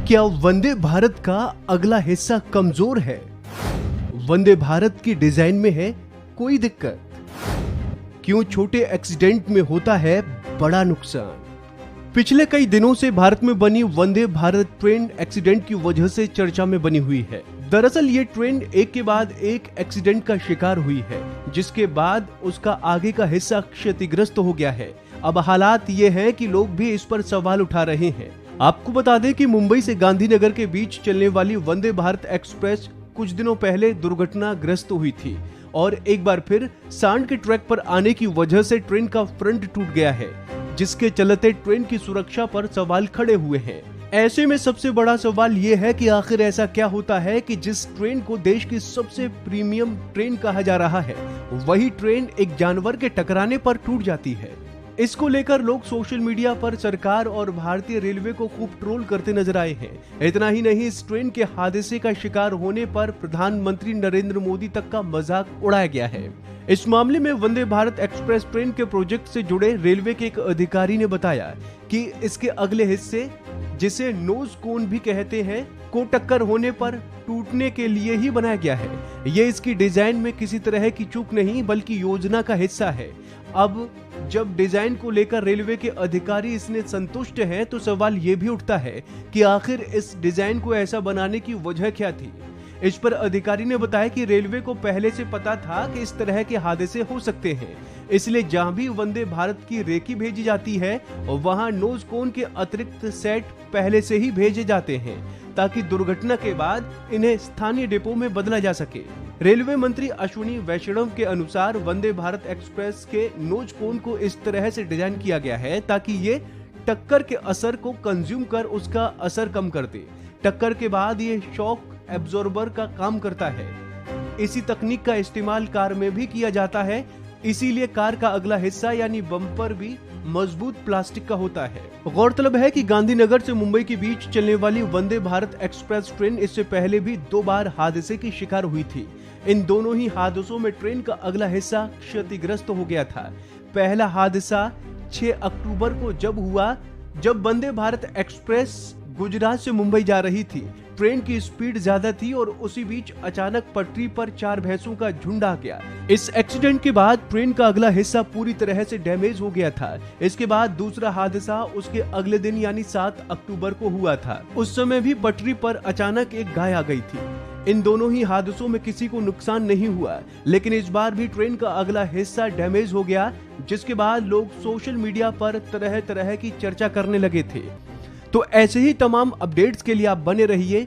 क्या वंदे भारत का अगला हिस्सा कमजोर है? वंदे भारत की डिजाइन में है कोई दिक्कत? क्यों छोटे एक्सीडेंट में होता है बड़ा नुकसान? पिछले कई दिनों से भारत में बनी वंदे भारत ट्रेन एक्सीडेंट की वजह से चर्चा में बनी हुई है। दरअसल ये ट्रेन एक के बाद एक एक्सीडेंट का शिकार हुई है, जिसके बाद उसका आगे का हिस्सा क्षतिग्रस्त हो गया है। अब हालात ये हैं कि लोग भी इस पर सवाल उठा रहे हैं। आपको बता दें कि मुंबई से गांधीनगर के बीच चलने वाली वंदे भारत एक्सप्रेस कुछ दिनों पहले दुर्घटनाग्रस्त हुई थी और एक बार फिर सांड के ट्रैक पर आने की वजह से ट्रेन का फ्रंट टूट गया है, जिसके चलते ट्रेन की सुरक्षा पर सवाल खड़े हुए हैं। ऐसे में सबसे बड़ा सवाल ये है कि आखिर ऐसा क्या होता है कि जिस ट्रेन को देश की सबसे प्रीमियम ट्रेन कहा जा रहा है, वही ट्रेन एक जानवर के टकराने पर टूट जाती है। इसको लेकर लोग सोशल मीडिया पर सरकार और भारतीय रेलवे को खूब ट्रोल करते नजर आए हैं। इतना ही नहीं, इस ट्रेन के हादसे का शिकार होने पर प्रधानमंत्री नरेंद्र मोदी तक का मजाक उड़ाया गया है। इस मामले में वंदे भारत एक्सप्रेस ट्रेन के प्रोजेक्ट से जुड़े रेलवे के एक अधिकारी ने बताया कि इसके अगले हिस्से, जिसे नोज कोन भी कहते हैं, को टक्कर होने पर टूटने के लिए ही बनाया गया है। ये इसकी डिजाइन में किसी तरह की चूक नहीं बल्कि योजना का हिस्सा है। अब जब डिजाइन को लेकर रेलवे के अधिकारी इसने संतुष्ट हैं, तो सवाल ये भी उठता है कि आखिर इस डिजाइन को ऐसा बनाने की वजह क्या थी। इस पर अधिकारी ने बताया कि रेलवे को पहले से पता था कि इस तरह के हादसे हो सकते हैं, इसलिए जहां भी वंदे भारत की रेकी भेजी जाती है, वहां नोज कोन के अतिरिक्त सेट पहले से ही भेजे जाते हैं, ताकि दुर्घटना के बाद इन्हें स्थानीय डिपो में बदला जा सके। रेलवे मंत्री अश्विनी वैष्णव के अनुसार वंदे भारत एक्सप्रेस के नोज कोन को इस तरह से डिजाइन किया गया है ताकि ये टक्कर के असर को कंज्यूम कर उसका असर कम कर दे। टक्कर के बाद ये शॉक एब्जॉर्बर का काम करता है। इसी तकनीक का इस्तेमाल कार में भी किया जाता है, इसीलिए कार का अगला हिस्सा यानी बम्पर भी मजबूत प्लास्टिक का होता है। गौरतलब है कि गांधीनगर से मुंबई के बीच चलने वाली वंदे भारत एक्सप्रेस ट्रेन इससे पहले भी 2 बार हादसे की शिकार हुई थी। इन दोनों ही हादसों में ट्रेन का अगला हिस्सा क्षतिग्रस्त हो गया था। पहला हादसा 6 अक्टूबर को जब हुआ, जब वंदे भारत एक्सप्रेस गुजरात से मुंबई जा रही थी। ट्रेन की स्पीड ज्यादा थी और उसी बीच अचानक पटरी पर 4 भैंसों का झुंड आ गया। इस एक्सीडेंट के बाद ट्रेन का अगला हिस्सा पूरी तरह से डैमेज हो गया था। इसके बाद दूसरा हादसा उसके अगले दिन यानी 7 अक्टूबर को हुआ था। उस समय भी पटरी पर अचानक एक गाय आ गई थी। इन दोनों ही हादसों में किसी को नुकसान नहीं हुआ, लेकिन इस बार भी ट्रेन का अगला हिस्सा डैमेज हो गया, जिसके बाद लोग सोशल मीडिया पर तरह तरह की चर्चा करने लगे थे। तो ऐसे ही तमाम अपडेट्स के लिए आप बने रहिए